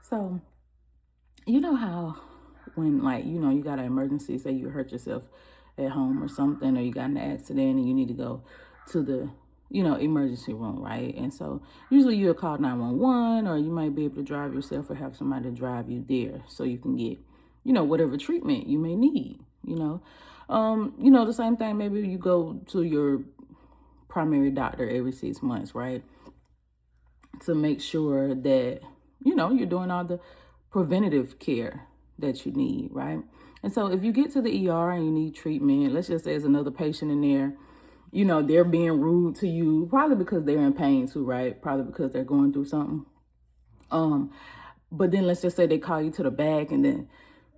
So, you know how when, like, you got an emergency, say you hurt yourself at home or something, or you got in an accident and you need to go to the, emergency room, right? And so usually you'll call 911, or you might be able to drive yourself or have somebody drive you there so you can get, whatever treatment you may need, the same thing, maybe you go to your primary doctor every 6 months, right? To make sure that, you're doing all the preventative care that you need, right? And so if you get to the ER and you need treatment, let's just say there's another patient in there, they're being rude to you, probably because they're in pain too, right? Probably because they're going through something. Um, but then let's just say they call you to the back, and then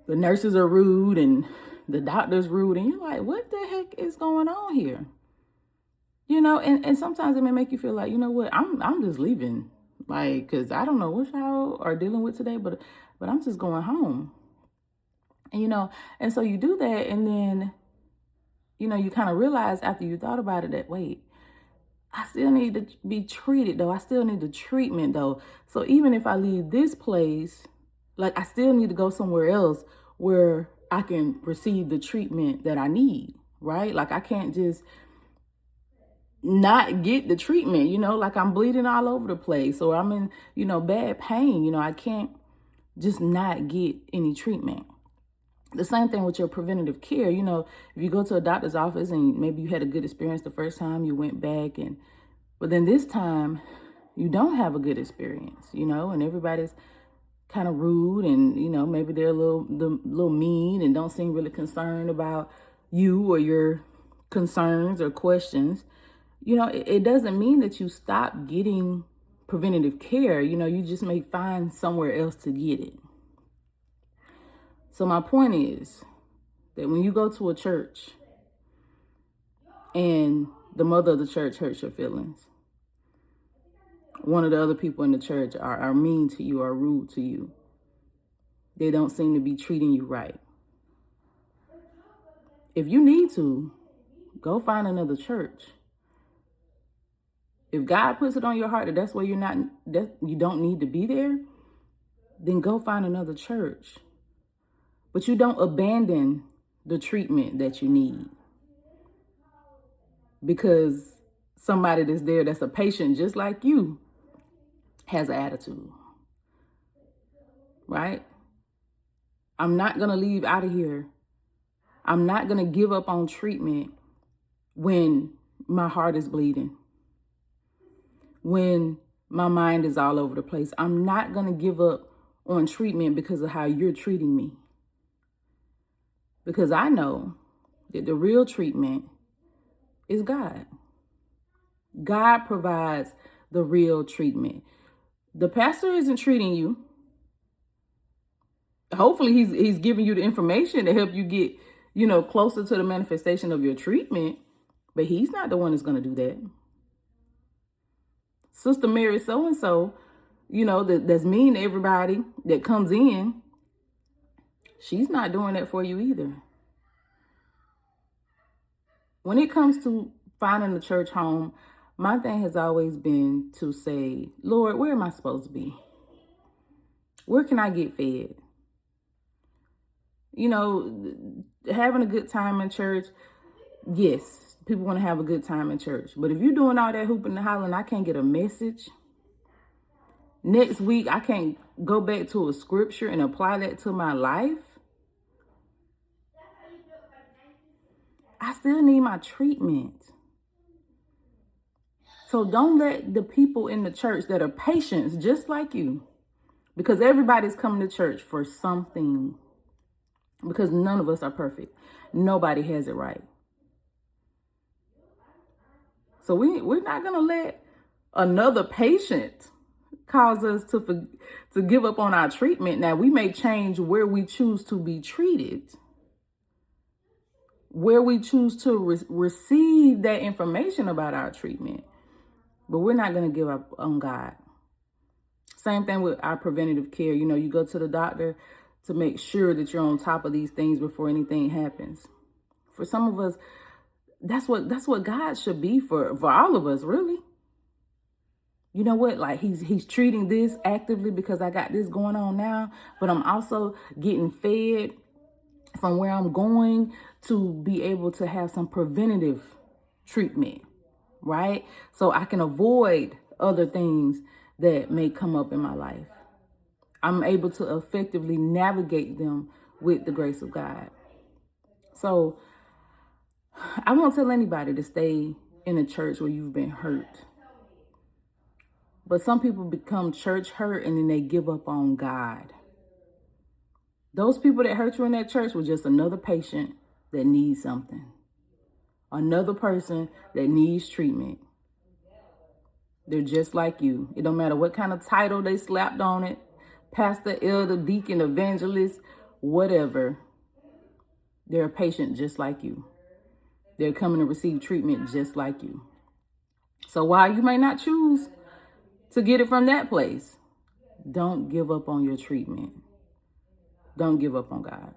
the nurses are rude and the doctor's rude, and you're like, what the heck is going on here? And sometimes it may make you feel like, you know what, I'm just leaving. Like, cause I don't know what y'all are dealing with today, but I'm just going home. And and so you do that, and then, you kind of realize after you thought about it that, wait, I still need to be treated though. I still need the treatment though. So even if I leave this place, like, I still need to go somewhere else where I can receive the treatment that I need, right? Like, I can't just not get the treatment, like I'm bleeding all over the place, or I'm in, bad pain. I can't just not get any treatment. The same thing with your preventative care. If you go to a doctor's office and maybe you had a good experience the first time, you went back, but then this time you don't have a good experience, and everybody's kind of rude, and, maybe they're a little mean and don't seem really concerned about you or your concerns or questions. It doesn't mean that you stop getting preventative care. You just may find somewhere else to get it. So my point is that when you go to a church and the mother of the church hurts your feelings, one of the other people in the church are mean to you or rude to you, they don't seem to be treating you right. If you need to, go find another church. If God puts it on your heart that that's where that you don't need to be there, then go find another church. But you don't abandon the treatment that you need because somebody that's there, that's a patient just like you, has an attitude, right? I'm not going to leave out of here. I'm not going to give up on treatment when my heart is bleeding, when my mind is all over the place. I'm not going to give up on treatment because of how you're treating me. Because I know that the real treatment is God. God provides the real treatment. The pastor isn't treating you. Hopefully he's giving you the information to help you get, closer to the manifestation of your treatment, but he's not the one that's going to do that. Sister Mary so-and-so, that's mean to everybody that comes in, she's not doing that for you either. When it comes to finding a church home, my thing has always been to say, Lord, where am I supposed to be? Where can I get fed? Having a good time in church, yes, people want to have a good time in church. But if you're doing all that hooping and hollering, I can't get a message. Next week, I can't go back to a scripture and apply that to my life. I still need my treatment. So don't let the people in the church that are patients just like you, because everybody's coming to church for something, because none of us are perfect. Nobody has it right. So we're not going to let another patient cause us to give up on our treatment. Now, we may change where we choose to be treated, where we choose to receive that information about our treatment, but we're not going to give up on God. Same thing with our preventative care. You go to the doctor to make sure that you're on top of these things before anything happens. For some of us, that's what God should be for all of us, really. you know what, like he's treating this actively because I got this going on now, but I'm also getting fed from where I'm going to be able to have some preventative treatment, right? So I can avoid other things that may come up in my life. I'm able to effectively navigate them with the grace of God. So I won't tell anybody to stay in a church where you've been hurt. But some people become church hurt and then they give up on God. Those people that hurt you in that church were just another patient that needs something. Another person that needs treatment. They're just like you. It don't matter what kind of title they slapped on it. Pastor, elder, deacon, evangelist, whatever. They're a patient just like you. They're coming to receive treatment just like you. So while you may not choose to get it from that place, don't give up on your treatment. Don't give up on God.